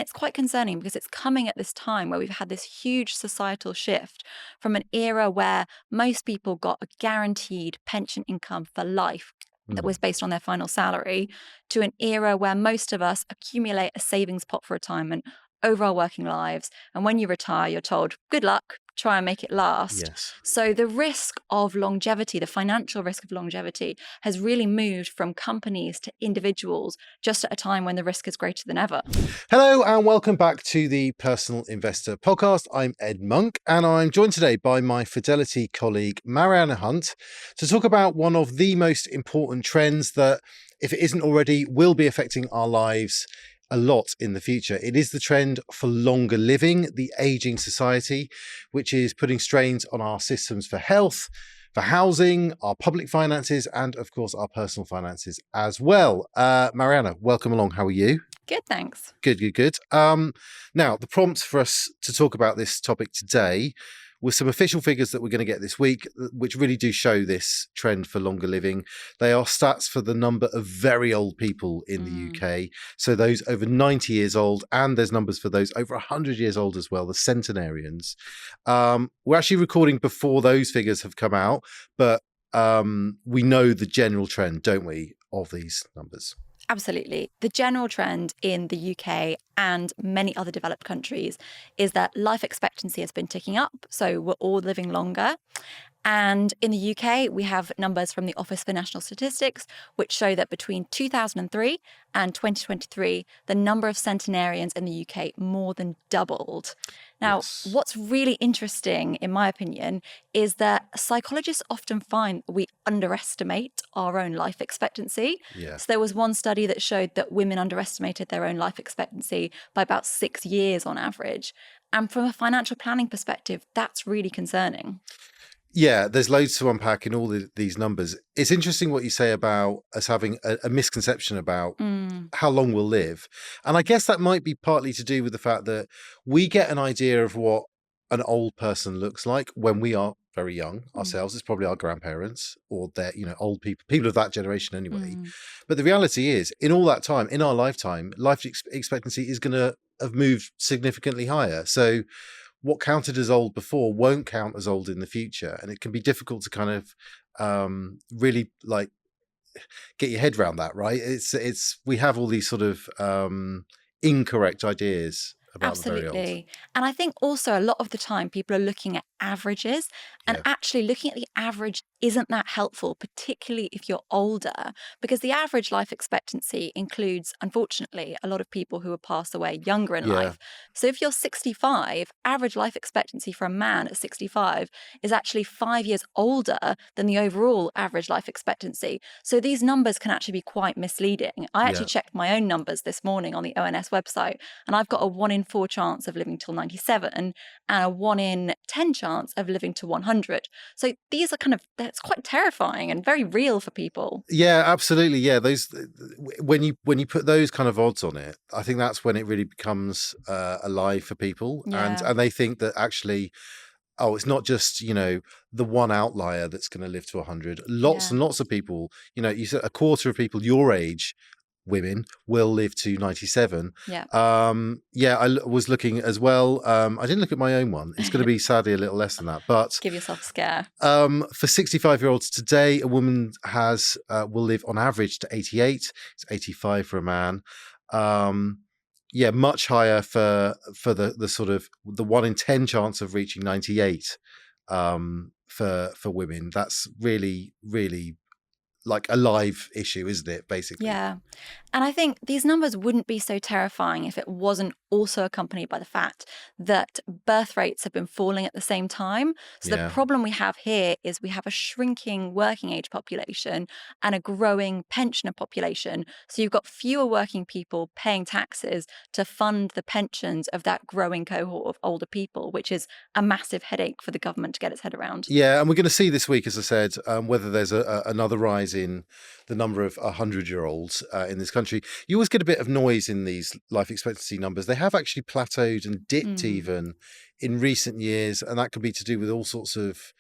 it's quite concerning because it's coming at this time where we've had this huge societal shift from an era where most people got a guaranteed pension income for life that was based on their final salary, to an era where most of us accumulate a savings pot for retirement over our working lives. And when you retire, you're told, good luck, try and make it last. Yes. So the risk of longevity, the financial risk of longevity, has really moved from companies to individuals just at a time when the risk is greater than ever. Hello and welcome back to the Personal Investor Podcast. I'm Ed Monk and I'm joined today by my Fidelity colleague Marianna Hunt to talk about one of the most important trends that, if it isn't already, will be affecting our lives a lot in the future. It is the trend for longer living, the aging society, which is putting strains on our systems for health, for housing, our public finances, and of course our personal finances as well. Marianna, welcome along. How are you? Good, thanks. Good. Now, the prompt for us to talk about this topic today was some official figures that we're going to get this week, which really do show this trend for longer living. They are stats for the number of very old people in the UK. So those over 90 years old, and there's numbers for those over 100 years old as well, the centenarians. We're actually recording before those figures have come out, but we know the general trend, don't we, of these numbers? Absolutely. The general trend in the UK and many other developed countries is that life expectancy has been ticking up. So we're all living longer. And in the UK, we have numbers from the Office for National Statistics, which show that between 2003 and 2023, the number of centenarians in the UK more than doubled. Now, Yes. What's really interesting, in my opinion, is that psychologists often find we underestimate our own life expectancy. Yeah. So there was one study that showed that women underestimated their own life expectancy by about 6 years on average. And from a financial planning perspective, that's really concerning. Yeah, there's loads to unpack in all these numbers. It's interesting what you say about us having a misconception about how long we'll live. And I guess that might be partly to do with the fact that we get an idea of what an old person looks like when we are very young ourselves. It's probably our grandparents or their, old people of that generation anyway. But the reality is, in all that time, in our lifetime, life expectancy is going to have moved significantly higher. So what counted as old before won't count as old in the future, and it can be difficult to kind of really like get your head around that, right? It's we have all these sort of incorrect ideas about the very old. Absolutely. And I think also a lot of the time people are looking at averages, and Yeah. actually looking at the average isn't that helpful, particularly if you're older, because the average life expectancy includes, unfortunately, a lot of people who have passed away younger in Yeah. life. So if you're 65, average life expectancy for a man at 65 is actually 5 years older than the overall average life expectancy. So these numbers can actually be quite misleading. I actually Yeah. checked my own numbers this morning on the ONS website, and I've got a 1 in 4 chance of living till 97 and a 1 in 10 chance of living to 100. So these are that's quite terrifying and very real for people. Yeah, absolutely. Yeah, those when you put those kind of odds on it, I think that's when it really becomes alive for people, Yeah. and they think that actually, oh, it's not just the one outlier that's going to live to 100. Lots Yeah. and lots of people. You said a quarter of people your age, women, will live to 97. Yeah. Was looking as well. I didn't look at my own one. It's going to be sadly a little less than that, but Give yourself a scare. for 65-year-olds today, a woman will live on average to 88. It's 85 for a man. Much higher for the sort of the 1 in 10 chance of reaching 98 for women. That's really, really like a live issue, isn't it, basically? Yeah. And I think these numbers wouldn't be so terrifying if it wasn't also accompanied by the fact that birth rates have been falling at the same time. So the Yeah. problem we have here is we have a shrinking working age population and a growing pensioner population. So you've got fewer working people paying taxes to fund the pensions of that growing cohort of older people, which is a massive headache for the government to get its head around. Yeah, and we're going to see this week, as I said, whether there's another rise in the number of 100-year-olds in this country. You always get a bit of noise in these life expectancy numbers. They have actually plateaued and dipped even in recent years, and that could be to do with all sorts of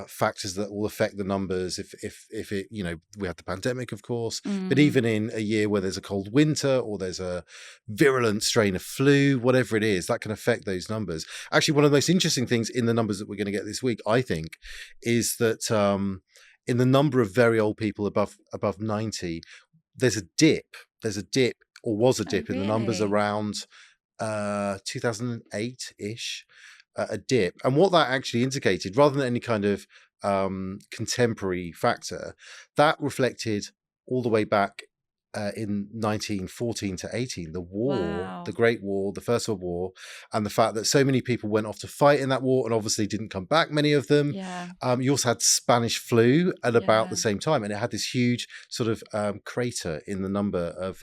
factors that will affect the numbers if it, we had the pandemic, of course, but Mm, even in a year where there's a cold winter or there's a virulent strain of flu, whatever it is, that can affect those numbers. Actually, one of the most interesting things in the numbers that we're going to get this week, I think, is that in the number of very old people above 90, there's a dip or was a oh, dip in the numbers really? around 2008-ish, a dip. And what that actually indicated, rather than any kind of contemporary factor, that reflected all the way back in 1914 to 18, the war, the Wow. Great War, the First World War, and the fact that so many people went off to fight in that war and obviously didn't come back, many of them. Yeah. You also had Spanish flu at about the Yeah. same time, and it had this huge sort of crater in the number of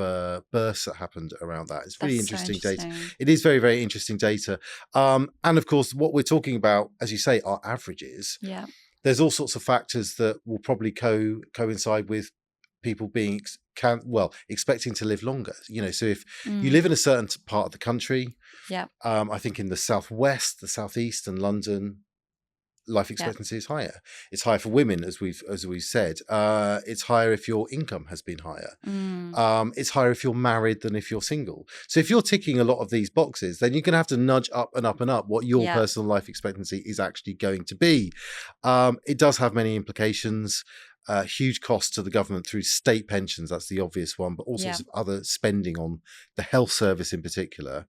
births that happened around that. It's That's really so interesting data. interesting. It is very, very interesting data. And of course, what we're talking about, as you say, are averages. Yeah. There's all sorts of factors that will probably coincide with people being expecting to live longer. So if you Mm, live in a certain part of the country, yeah. I think in the southwest, the southeast, and London, life Yeah. expectancy is higher. It's higher for women, as we've said. It's higher if your income has been higher. Mm, It's higher if you're married than if you're single. So if you're ticking a lot of these boxes, then you're going to have to nudge up and up and up what your yeah. personal life expectancy is actually going to be. It does have many implications. Huge costs to the government through state pensions. That's the obvious one, but all Yeah. sorts of other spending on the health service in particular.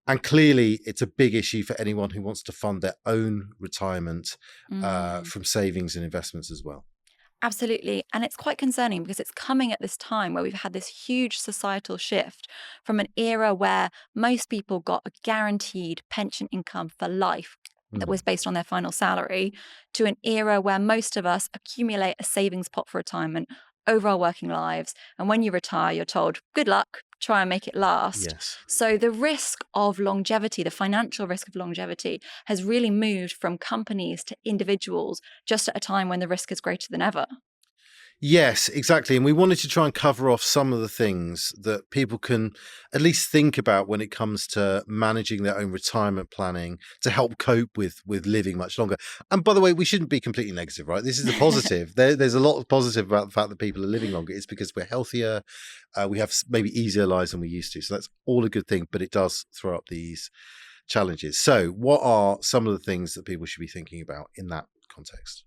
And clearly, it's a big issue for anyone who wants to fund their own retirement Mm. from savings and investments as well. Absolutely. And it's quite concerning because it's coming at this time where we've had this huge societal shift from an era where most people got a guaranteed pension income for life that Mm. was based on their final salary to an era where most of us accumulate a savings pot for retirement over our working lives. And when you retire, you're told, good luck, try and make it last. Yes. So the risk of longevity, the financial risk of longevity, has really moved from companies to individuals just at a time when the risk is greater than ever. Yes, exactly. And we wanted to try and cover off some of the things that people can at least think about when it comes to managing their own retirement planning to help cope with living much longer. And by the way, we shouldn't be completely negative, right? This is a positive. There's a lot of positive about the fact that people are living longer. It's because we're healthier. We have maybe easier lives than we used to. So that's all a good thing, but it does throw up these challenges. So what are some of the things that people should be thinking about in that context?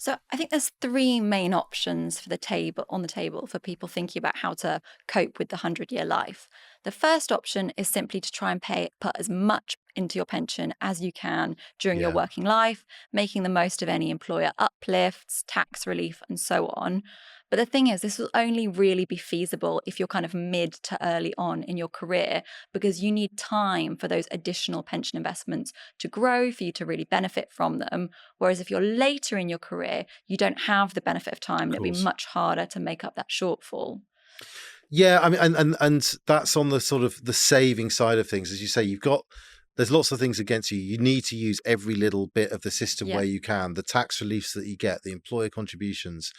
So I think there's three main options for the table on the table for people thinking about how to cope with the 100-year life. The first option is simply to try and put as much into your pension as you can during your Yeah, working life, making the most of any employer uplifts, tax relief, and so on. But the thing is, this will only really be feasible if you're kind of mid to early on in your career, because you need time for those additional pension investments to grow, for you to really benefit from them. Whereas if you're later in your career, you don't have the benefit of time of and it'll be course. much harder to make up that shortfall. Yeah, I mean, and that's on the sort of the saving side of things. As you say, there's lots of things against you. You need to use every little bit of the system Yeah. where you can. The tax reliefs that you get, the employer contributions.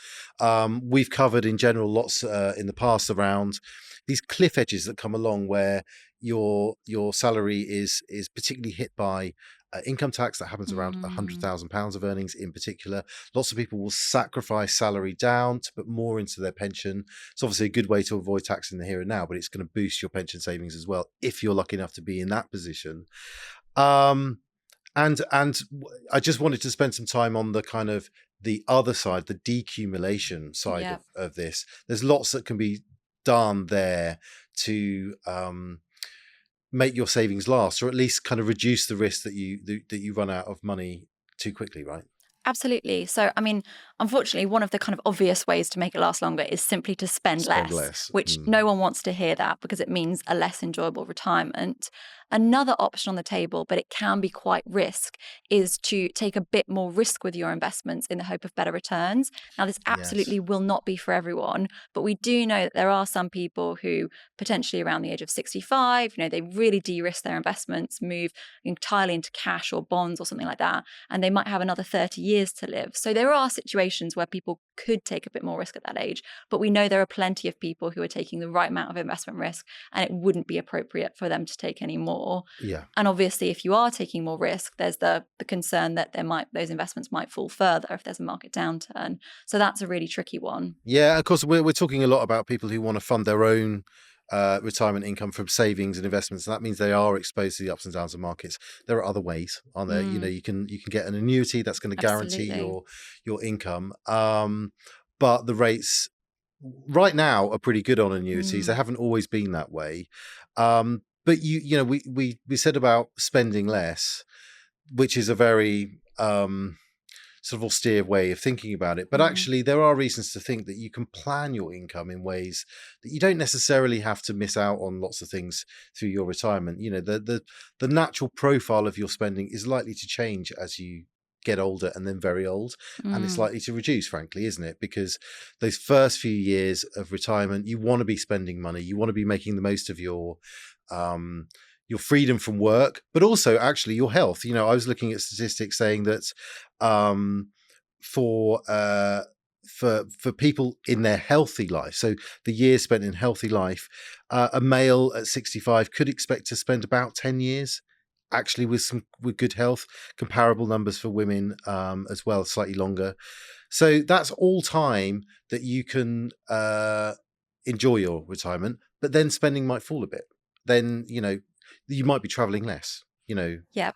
We've covered in general lots in the past around these cliff edges that come along where your salary is particularly hit by income tax that happens around Mm, £100,000 of earnings in particular. Lots of people will sacrifice salary down to put more into their pension. It's obviously a good way to avoid tax in the here and now, but it's going to boost your pension savings as well if you're lucky enough to be in that position. Um, I just wanted to spend some time on the kind of the other side, the decumulation side yeah. of this. There's lots that can be done there to make your savings last, or at least kind of reduce the risk that you run out of money too quickly, right? Absolutely. So, I mean, unfortunately, one of the kind of obvious ways to make it last longer is simply to spend Spend less, less. which no one wants to hear that because it means a less enjoyable retirement. Another option on the table, but it can be quite risk, is to take a bit more risk with your investments in the hope of better returns. Now, this Yes. absolutely will not be for everyone, but we do know that there are some people who potentially around the age of 65, they really de-risk their investments, move entirely into cash or bonds or something like that, and they might have another 30 years to live. So there are situations situations where people could take a bit more risk at that age. But we know there are plenty of people who are taking the right amount of investment risk, and it wouldn't be appropriate for them to take any more. Yeah. And obviously, if you are taking more risk, there's the concern that those investments might fall further if there's a market downturn. So that's a really tricky one. Yeah, of course, we're talking a lot about people who want to fund their own retirement income from savings and investments. And that means they are exposed to the ups and downs of markets. There are other ways, aren't there? You can get an annuity that's going to guarantee Absolutely. your income. But the rates right now are pretty good on annuities. They haven't always been that way. But we said about spending less, which is a very sort of austere way of thinking about it. But actually, there are reasons to think that you can plan your income in ways that you don't necessarily have to miss out on lots of things through your retirement. The natural profile of your spending is likely to change as you get older and then very old, and it's likely to reduce, frankly, isn't it? Because those first few years of retirement, you want to be spending money, you want to be making the most of your freedom from work, but also actually your health. I was looking at statistics saying that for people in their healthy life, so the years spent in healthy life, a male at 65 could expect to spend about 10 years actually with good health. Comparable numbers for women as well, slightly longer. So that's all time that you can enjoy your retirement, but then spending might fall a bit. Then you might be traveling less. Yeah.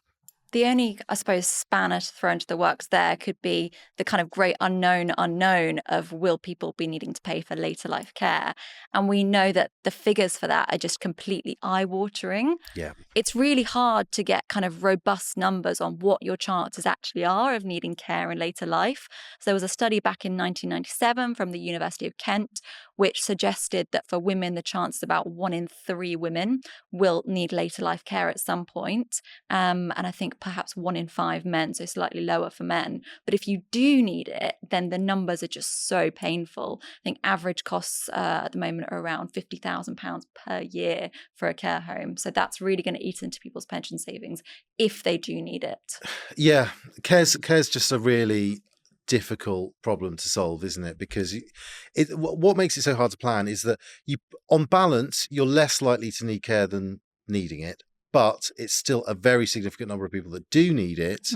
The only, I suppose, spanner to throw into the works there could be the kind of great unknown of will people be needing to pay for later life care? And we know that the figures for that are just completely eye-watering. Yeah. It's really hard to get kind of robust numbers on what your chances actually are of needing care in later life. So there was a study back in 1997 from the University of Kent, which suggested that for women, the chance is about 1 in 3 women will need later life care at some point. And I think perhaps 1 in 5 men, so slightly lower for men. But if you do need it, then the numbers are just so painful. I think average costs at the moment are around £50,000 per year for a care home. So that's really going to eat into people's pension savings if they do need it. Yeah, care's just a really difficult problem to solve, isn't it? Because what makes it so hard to plan is that on balance, you're less likely to need care than needing it, but it's still a very significant number of people that do need it.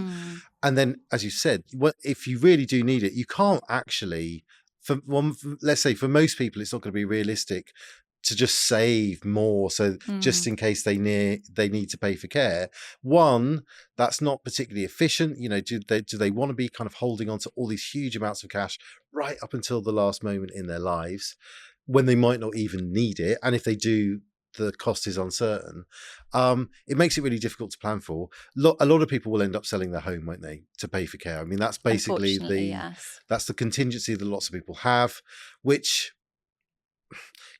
And then, as you said, if you really do need it, you can't actually, let's say for most people, it's not going to be realistic to just save more, so just in case they need to pay for care. One, that's not particularly efficient. Do they want to be kind of holding on to all these huge amounts of cash right up until the last moment in their lives when they might not even need it? And if they do, the cost is uncertain. It makes it really difficult to plan for. A lot of people will end up selling their home, won't they, to pay for care? I mean, that's basically yes. that's the contingency that lots of people have, which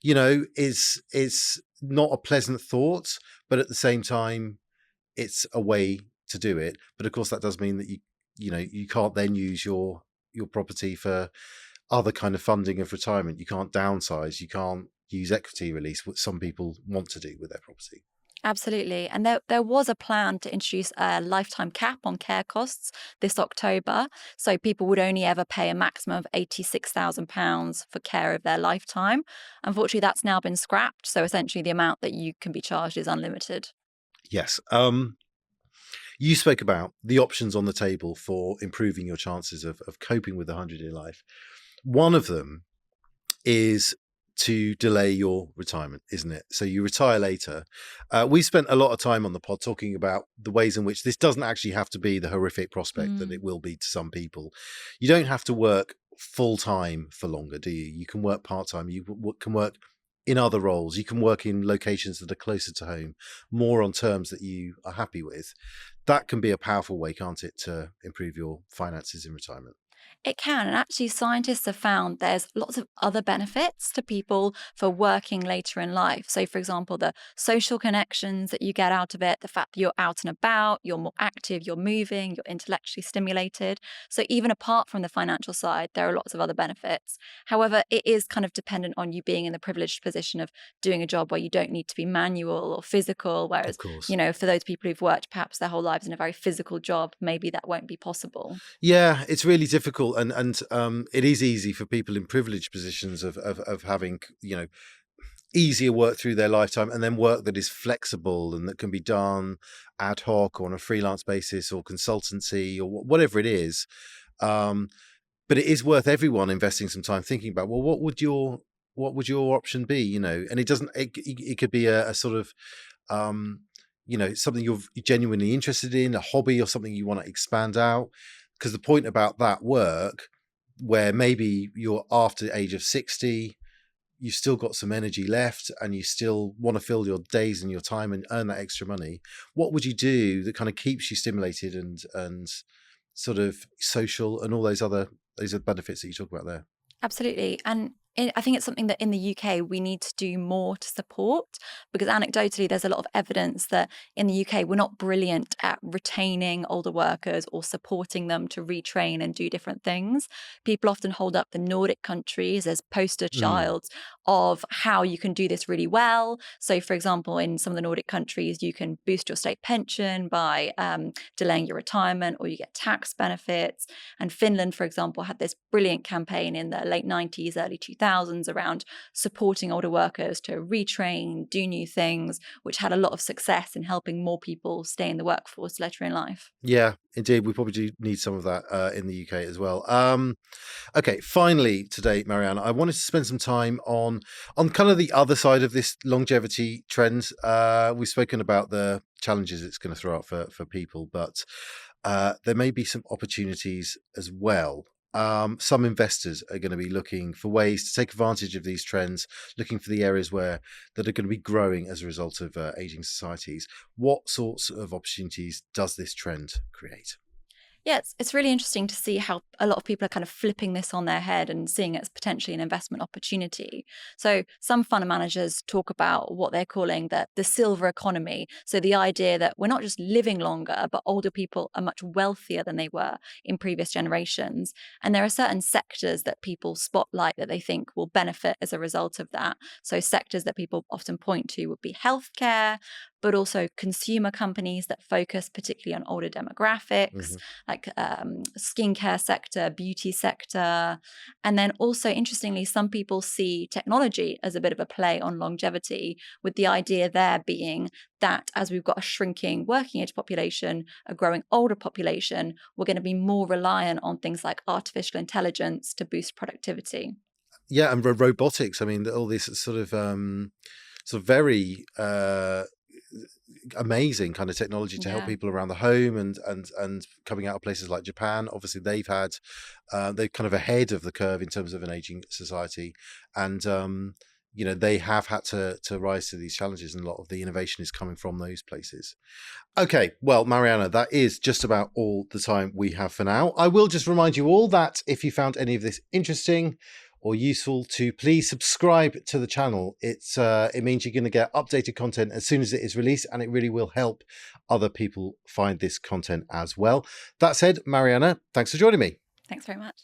is not a pleasant thought, but at the same time, it's a way to do it. But of course, that does mean that you can't then use your property for other kind of funding of retirement. You can't downsize. You can't use equity release, what some people want to do with their property. Absolutely. And there was a plan to introduce a lifetime cap on care costs this October. So people would only ever pay a maximum of £86,000 for care of their lifetime. Unfortunately, that's now been scrapped. So essentially, the amount that you can be charged is unlimited. Yes. You spoke about the options on the table for improving your chances of coping with 100-year life. One of them is to delay your retirement, isn't it? So you retire later. We spent a lot of time on the pod talking about the ways in which this doesn't actually have to be the horrific prospect that it will be to some people. You don't have to work full time for longer, do you? You can work part time. You can work in other roles. You can work in locations that are closer to home, more on terms that you are happy with. That can be a powerful way, can't it, to improve your finances in retirement? It can. And actually, scientists have found there's lots of other benefits to people for working later in life. So, for example, the social connections that you get out of it, the fact that you're out and about, you're more active, you're moving, you're intellectually stimulated. So, even apart from the financial side, there are lots of other benefits. However, it is kind of dependent on you being in the privileged position of doing a job where you don't need to be manual or physical. Whereas, Of course. for those people who've worked perhaps their whole lives in a very physical job, maybe that won't be possible. Yeah, it's really difficult difficult, and it is easy for people in privileged positions of having, easier work through their lifetime, and then work that is flexible and that can be done ad hoc or on a freelance basis or consultancy or whatever it is. But it is worth everyone investing some time thinking about, well, what would your option be? And it doesn't. It could be a sort of something you're genuinely interested in, a hobby or something you want to expand out. Because the point about that work, where maybe you're after the age of 60, you've still got some energy left and you still want to fill your days and your time and earn that extra money, what would you do that kind of keeps you stimulated and sort of social and all those are benefits that you talk about there? Absolutely. And I think it's something that in the UK we need to do more to support, because anecdotally there's a lot of evidence that in the UK we're not brilliant at retaining older workers or supporting them to retrain and do different things. People often hold up the Nordic countries as poster Mm. childs of how you can do this really well. So, for example, in some of the Nordic countries, you can boost your state pension by delaying your retirement, or you get tax benefits. And Finland, for example, had this brilliant campaign in the late 90s, early 2000s around supporting older workers to retrain, do new things, which had a lot of success in helping more people stay in the workforce later in life. Yeah, indeed. We probably do need some of that in the UK as well. Okay, finally today, Marianne, I wanted to spend some time on kind of the other side of this longevity trend. We've spoken about the challenges it's going to throw up for people, but there may be some opportunities as well. Some investors are going to be looking for ways to take advantage of these trends, looking for the areas that are going to be growing as a result of aging societies. What sorts of opportunities does this trend create? Yeah, it's really interesting to see how a lot of people are kind of flipping this on their head and seeing it as potentially an investment opportunity. So some fund managers talk about what they're calling the silver economy. So the idea that we're not just living longer, but older people are much wealthier than they were in previous generations. And there are certain sectors that people spotlight that they think will benefit as a result of that. So sectors that people often point to would be healthcare, but also consumer companies that focus particularly on older demographics, Hmm. like skincare sector, beauty sector. And then also, interestingly, some people see technology as a bit of a play on longevity, with the idea there being that as we've got a shrinking working age population, a growing older population, we're going to be more reliant on things like artificial intelligence to boost productivity. Yeah, and robotics. I mean, all this sort of very amazing kind of technology to help Yeah. people around the home, and coming out of places like Japan. Obviously, they're kind of ahead of the curve in terms of an aging society, and they have had to rise to these challenges, and a lot of the innovation is coming from those places. Okay, well, Mariana, that is just about all the time we have for now. I will just remind you all that if you found any of this interesting or useful, to please subscribe to the channel. It means you're going to get updated content as soon as it is released, and it really will help other people find this content as well. That said, Mariana, thanks for joining me. Thanks very much.